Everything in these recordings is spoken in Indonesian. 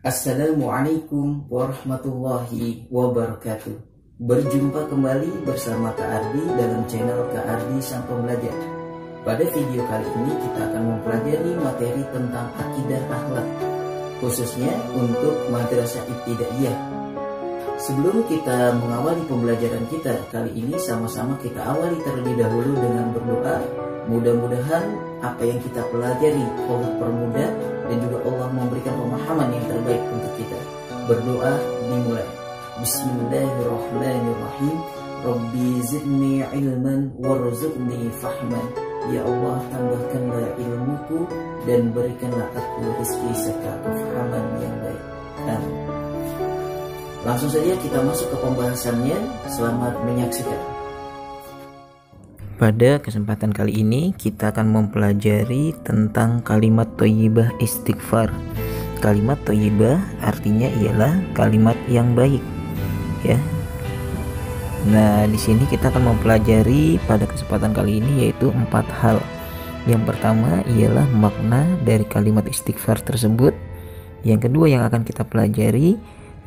Assalamualaikum warahmatullahi wabarakatuh. Berjumpa kembali bersama Kak Ardi dalam channel Kak Ardi Sang Pembelajar. Pada video kali ini kita akan mempelajari materi tentang akidah akhlak, khususnya untuk madrasah ibtidaiyah. Sebelum kita mengawali pembelajaran kita kali ini, sama-sama kita awali terlebih dahulu dengan berdoa. Mudah-mudahan apa yang kita pelajari Allah permudah dan juga Allah memberikan pemahaman yang terbaik untuk kita. Berdoa dimulai. Bismillahirrahmanirrahim. Rabbi zidni ilman warzuqni fahman. Ya Allah, tambahkanlah ilmuku dan berikanlah aku rezeki serta kefahaman yang baik. Amin. Langsung saja kita masuk ke pembahasannya. Selamat menyaksikan. Pada kesempatan kali ini kita akan mempelajari tentang kalimat thayyibah istighfar. Kalimat thayyibah artinya ialah kalimat yang baik, ya. Nah, di sini kita akan mempelajari pada kesempatan kali ini yaitu 4 hal. Yang pertama ialah makna dari kalimat istighfar tersebut. Yang kedua yang akan kita pelajari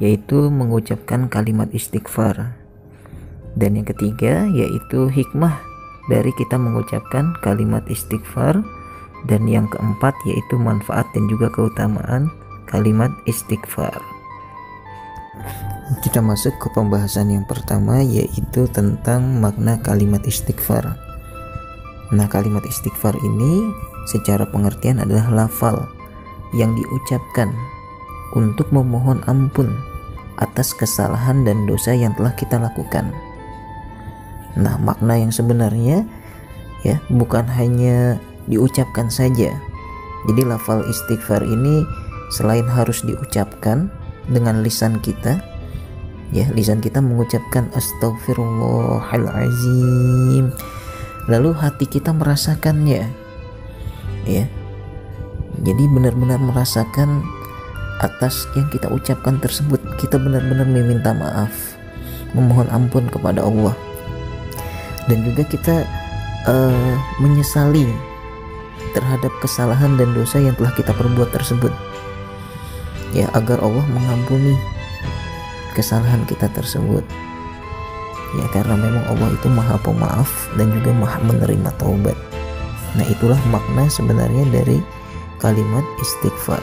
yaitu mengucapkan kalimat istighfar. Dan yang ketiga yaitu hikmah dari kita mengucapkan kalimat istighfar. Dan yang keempat yaitu manfaat dan juga keutamaan kalimat istighfar. Kita masuk ke pembahasan yang pertama yaitu tentang makna kalimat istighfar. Nah, kalimat istighfar ini secara pengertian adalah lafal yang diucapkan untuk memohon ampun atas kesalahan dan dosa yang telah kita lakukan. Nah, makna yang sebenarnya ya bukan hanya diucapkan saja. Jadi lafal istighfar ini selain harus diucapkan dengan lisan kita, ya lisan kita mengucapkan astaghfirullahalazim, lalu hati kita merasakannya, ya. Jadi benar-benar merasakan atas yang kita ucapkan tersebut. Kita benar-benar meminta maaf, memohon ampun kepada Allah. Dan juga kita menyesali terhadap kesalahan dan dosa yang telah kita perbuat tersebut, ya, agar Allah mengampuni kesalahan kita tersebut, ya, karena memang Allah itu maha pemaaf dan juga maha menerima taubat. Nah, itulah makna sebenarnya dari kalimat istighfar.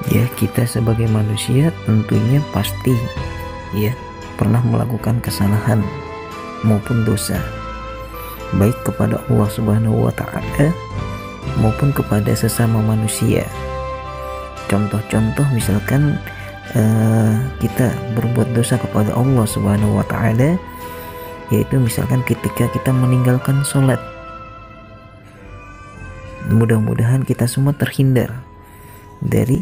Ya, kita sebagai manusia tentunya pasti ya pernah melakukan kesalahan maupun dosa, baik kepada Allah Subhanahu wa Ta'ala maupun kepada sesama manusia. Contoh-contoh misalkan kita berbuat dosa kepada Allah Subhanahu wa Ta'ala, yaitu misalkan ketika kita meninggalkan sholat. Mudah-mudahan kita semua terhindar dari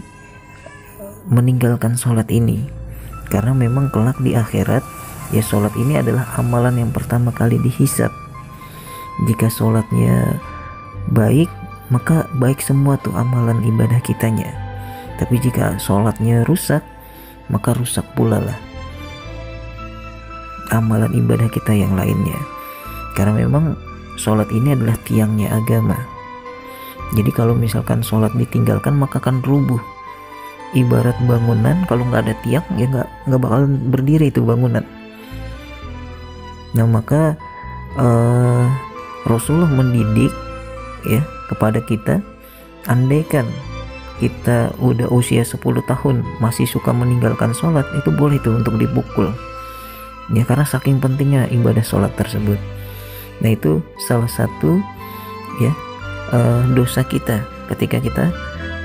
meninggalkan sholat ini, karena memang kelak di akhirat ya sholat ini adalah amalan yang pertama kali dihisab. Jika sholatnya baik, maka baik semua tuh amalan ibadah kitanya. Tapi jika sholatnya rusak, maka rusak pula lah amalan ibadah kita yang lainnya. Karena memang sholat ini adalah tiangnya agama. Jadi kalau misalkan sholat ditinggalkan maka akan rubuh. Ibarat bangunan, kalau nggak ada tiang ya nggak bakal berdiri itu bangunan. Nah, maka Rasulullah mendidik ya kepada kita, andaikan kita udah usia 10 tahun masih suka meninggalkan sholat, itu boleh tuh untuk dipukul, ya, karena saking pentingnya ibadah sholat tersebut. Nah, itu salah satu ya dosa kita ketika kita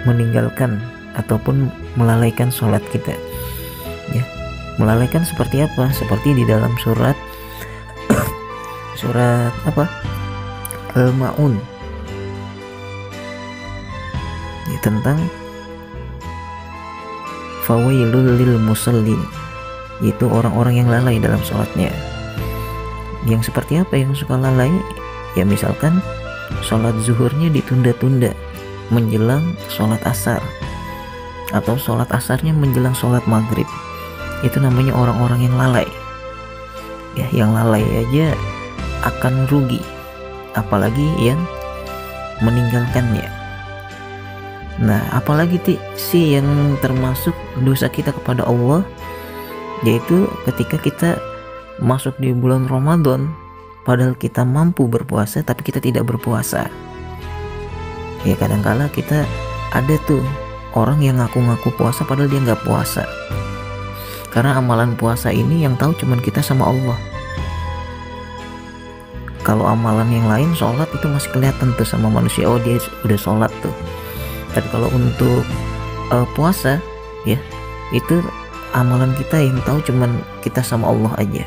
meninggalkan ataupun melalaikan sholat kita, ya. Melalaikan seperti apa? Seperti di dalam surat apa? Al-Ma'un, ya, tentang fawailul lil musallin, yaitu orang-orang yang lalai dalam sholatnya. Yang seperti apa yang suka lalai? Ya, misalkan sholat zuhurnya ditunda-tunda menjelang sholat asar, atau sholat asarnya menjelang sholat maghrib. Itu namanya orang-orang yang lalai. Ya, yang lalai aja akan rugi, apalagi yang meninggalkannya. Nah, apalagi sih yang termasuk dosa kita kepada Allah, yaitu ketika kita masuk di bulan Ramadan padahal kita mampu berpuasa tapi kita tidak berpuasa. Ya, kadangkala kita ada tuh orang yang ngaku-ngaku puasa padahal dia nggak puasa. Karena amalan puasa ini yang tahu cuman kita sama Allah. Kalau amalan yang lain, sholat itu masih kelihatan tuh sama manusia, oh dia udah sholat tuh. Tapi kalau untuk puasa, ya itu amalan kita yang tahu cuman kita sama Allah aja.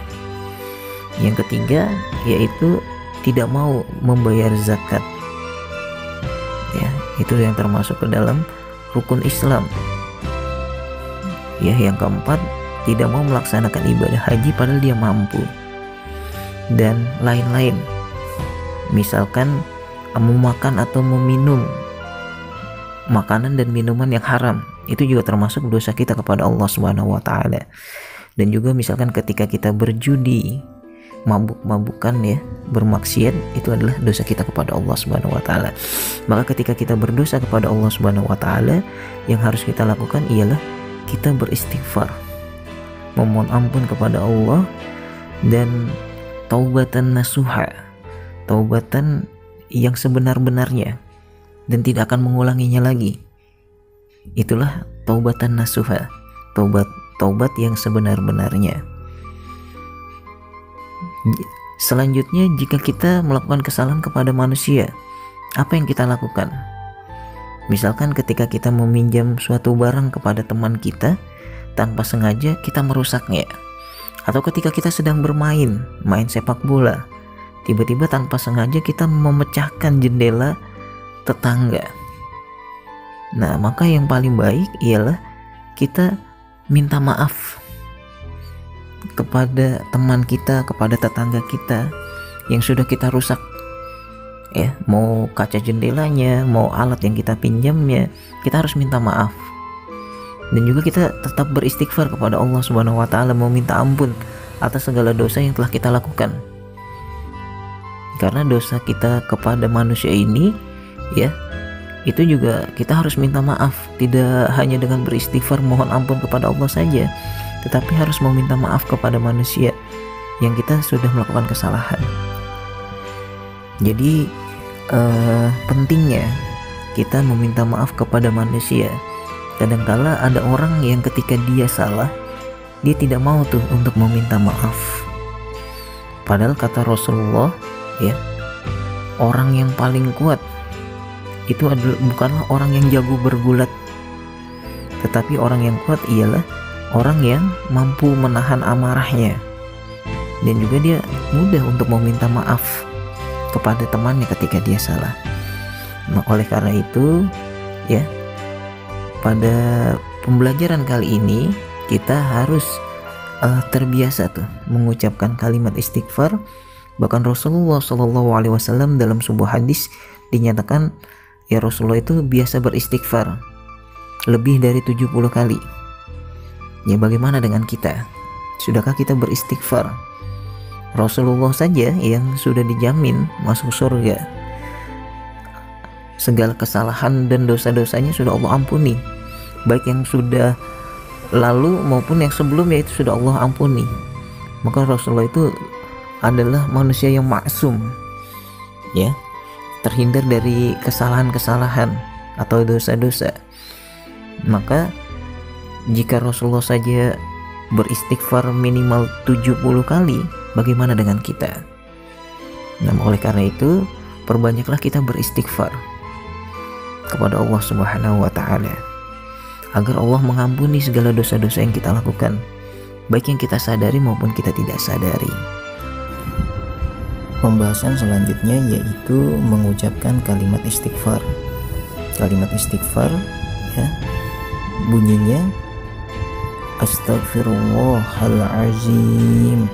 Yang ketiga yaitu tidak mau membayar zakat. Ya, itu yang termasuk ke dalam rukun Islam. Ya, yang keempat tidak mau melaksanakan ibadah haji padahal dia mampu. Dan lain-lain. Misalkan memakan atau meminum makanan dan minuman yang haram, itu juga termasuk dosa kita kepada Allah Subhanahu wa taala. Dan juga misalkan ketika kita berjudi, mabuk-mabukan ya, bermaksiat, itu adalah dosa kita kepada Allah Subhanahu wa taala. Maka ketika kita berdosa kepada Allah Subhanahu wa taala, yang harus kita lakukan ialah kita beristighfar, memohon ampun kepada Allah, dan taubatan nasuha, taubatan yang sebenar-benarnya dan tidak akan mengulanginya lagi. Itulah taubatan nasuha, taubat yang sebenar-benarnya. Selanjutnya, jika kita melakukan kesalahan kepada manusia, apa yang kita lakukan? Misalkan ketika kita meminjam suatu barang kepada teman kita, tanpa sengaja kita merusaknya. Atau ketika kita sedang main sepak bola, tiba-tiba tanpa sengaja kita memecahkan jendela tetangga. Nah, maka yang paling baik ialah kita minta maaf kepada teman kita, kepada tetangga kita yang sudah kita rusak. Ya, mau kaca jendelanya, mau alat yang kita pinjamnya, kita harus minta maaf. Dan juga kita tetap beristighfar kepada Allah Subhanahu wa taala, mau minta ampun atas segala dosa yang telah kita lakukan. Karena dosa kita kepada manusia ini, ya, itu juga kita harus minta maaf, tidak hanya dengan beristighfar mohon ampun kepada Allah saja, tetapi harus meminta maaf kepada manusia yang kita sudah melakukan kesalahan. Jadi pentingnya kita meminta maaf kepada manusia. Kadangkala ada orang yang ketika dia salah, dia tidak mau tuh untuk meminta maaf. Padahal kata Rasulullah, ya, orang yang paling kuat itu adalah bukanlah orang yang jago bergulat, tetapi orang yang kuat ialah orang yang mampu menahan amarahnya, dan juga dia mudah untuk meminta maaf kepada temannya ketika dia salah. Nah, oleh karena itu, ya, pada pembelajaran kali ini kita harus terbiasa tuh mengucapkan kalimat istighfar. Bahkan Rasulullah SAW dalam sebuah hadis dinyatakan, ya, Rasulullah itu biasa beristighfar lebih dari 70 kali. Ya, bagaimana dengan kita? Sudahkah kita beristighfar? Rasulullah saja yang sudah dijamin masuk surga, segala kesalahan dan dosa-dosanya sudah Allah ampuni, baik yang sudah lalu maupun yang sebelumnya itu sudah Allah ampuni. Maka Rasulullah itu adalah manusia yang maksum, ya, terhindar dari kesalahan-kesalahan atau dosa-dosa. Maka jika Rasulullah saja beristighfar minimal 70 kali, bagaimana dengan kita? Nah, oleh karena itu perbanyaklah kita beristighfar kepada Allah Subhanahu wa taala agar Allah mengampuni segala dosa-dosa yang kita lakukan, baik yang kita sadari maupun kita tidak sadari. Pembahasan selanjutnya yaitu mengucapkan kalimat istighfar. Kalimat istighfar, ya, bunyinya Astaghfirullahalazim.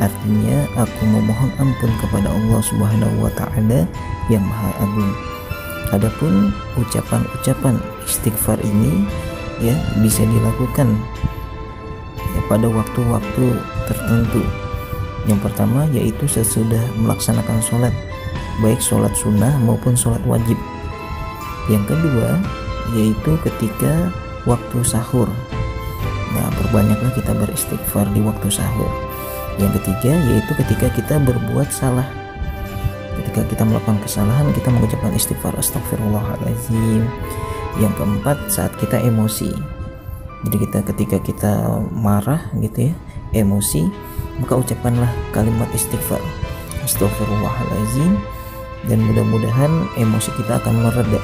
Artinya aku memohon ampun kepada Allah Subhanahu wa taala yang Maha Agung. Adapun ucapan-ucapan istighfar ini, ya, bisa dilakukan, ya, pada waktu-waktu tertentu. Yang pertama yaitu sesudah melaksanakan sholat, baik sholat sunnah maupun sholat wajib. Yang kedua yaitu ketika waktu sahur. Nah, perbanyaklah kita beristighfar di waktu sahur. Yang ketiga yaitu ketika kita berbuat salah. Ketika kita melakukan kesalahan, kita mengucapkan istighfar, astagfirullahaladzim. Yang keempat, saat kita emosi. Jadi ketika kita marah gitu ya, emosi, maka ucapkanlah kalimat istighfar, astagfirullahaladzim, dan mudah-mudahan emosi kita akan mereda.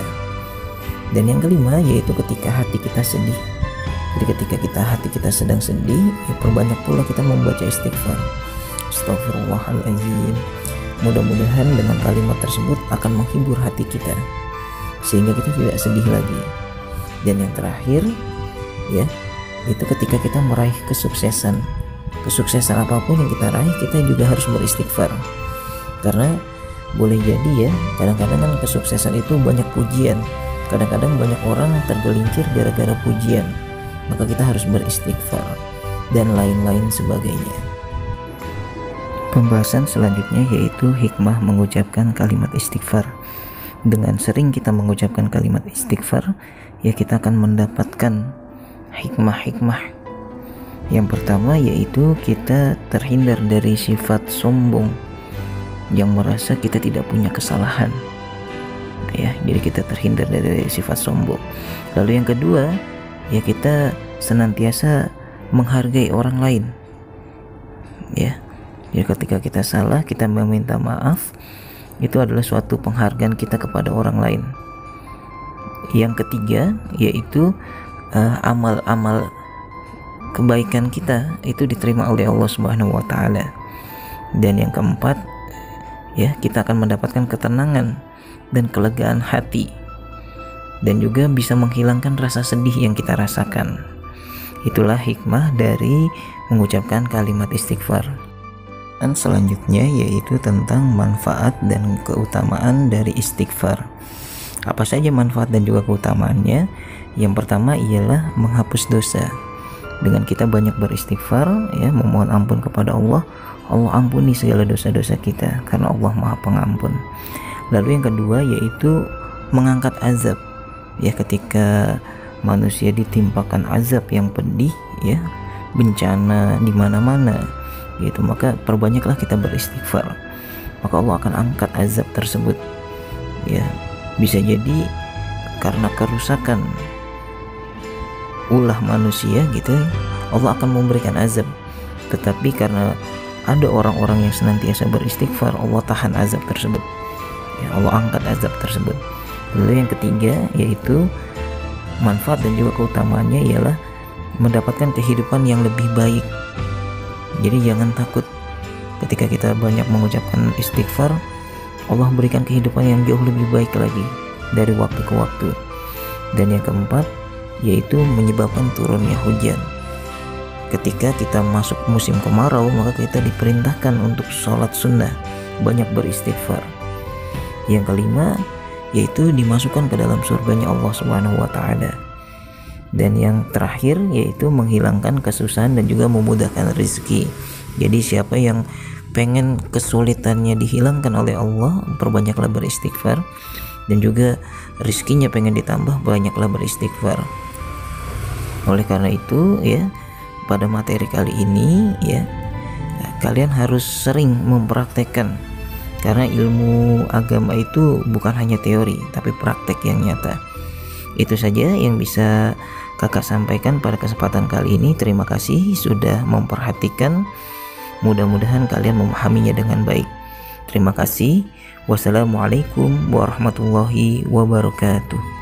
Dan yang kelima yaitu ketika hati kita sedih. Jadi ketika hati kita sedang sedih, ya perbanyak pula kita membaca istighfar, astagfirullahaladzim. Mudah-mudahan dengan kalimat tersebut akan menghibur hati kita sehingga kita tidak sedih lagi. Dan yang terakhir ya, itu ketika kita meraih kesuksesan apapun yang kita raih, kita juga harus beristighfar. Karena boleh jadi ya, kadang-kadang kan kesuksesan itu banyak pujian, kadang-kadang banyak orang tergelincir gara-gara pujian, maka kita harus beristighfar dan lain-lain sebagainya. Pembahasan selanjutnya yaitu hikmah mengucapkan kalimat istighfar. Dengan sering kita mengucapkan kalimat istighfar, ya kita akan mendapatkan hikmah-hikmah. Yang pertama yaitu kita terhindar dari sifat sombong yang merasa kita tidak punya kesalahan. Ya, jadi kita terhindar dari sifat sombong. Lalu yang kedua, ya kita senantiasa menghargai orang lain. Ya. Jadi ketika kita salah, kita meminta maaf, itu adalah suatu penghargaan kita kepada orang lain. Yang ketiga yaitu amal-amal kebaikan kita itu diterima oleh Allah Subhanahu wa taala. Dan yang keempat, ya kita akan mendapatkan ketenangan dan kelegaan hati, dan juga bisa menghilangkan rasa sedih yang kita rasakan. Itulah hikmah dari mengucapkan kalimat istighfar. Dan selanjutnya yaitu tentang manfaat dan keutamaan dari istighfar. Apa saja manfaat dan juga keutamaannya? Yang pertama ialah menghapus dosa. Dengan kita banyak beristighfar, ya memohon ampun kepada Allah, Allah ampuni segala dosa-dosa kita karena Allah Maha Pengampun. Lalu yang kedua yaitu mengangkat azab. Ya ketika manusia ditimpakan azab yang pedih, ya bencana di mana-mana, gitu, maka perbanyaklah kita beristighfar, maka Allah akan angkat azab tersebut. Ya, bisa jadi karena kerusakan ulah manusia gitu, Allah akan memberikan azab. Tetapi karena ada orang-orang yang senantiasa beristighfar, Allah tahan azab tersebut. Ya, Allah angkat azab tersebut. Lalu yang ketiga yaitu manfaat dan juga keutamaannya ialah mendapatkan kehidupan yang lebih baik. Jadi jangan takut ketika kita banyak mengucapkan istighfar, Allah berikan kehidupan yang jauh lebih baik lagi dari waktu ke waktu. Dan yang keempat yaitu menyebabkan turunnya hujan. Ketika kita masuk musim kemarau, maka kita diperintahkan untuk sholat sunnah, banyak beristighfar. Yang kelima yaitu dimasukkan ke dalam surganya Allah Subhanahu wa taala. Dan yang terakhir yaitu menghilangkan kesusahan dan juga memudahkan rezeki. Jadi siapa yang pengen kesulitannya dihilangkan oleh Allah, perbanyaklah beristighfar. Dan juga rezekinya pengen ditambah, banyaklah beristighfar. Oleh karena itu ya, pada materi kali ini ya, kalian harus sering mempraktekkan. Karena ilmu agama itu bukan hanya teori, tapi praktek yang nyata. Itu saja yang bisa kakak sampaikan pada kesempatan kali ini. Terima kasih sudah memperhatikan. Mudah-mudahan kalian memahaminya dengan baik. Terima kasih. Wassalamualaikum warahmatullahi wabarakatuh.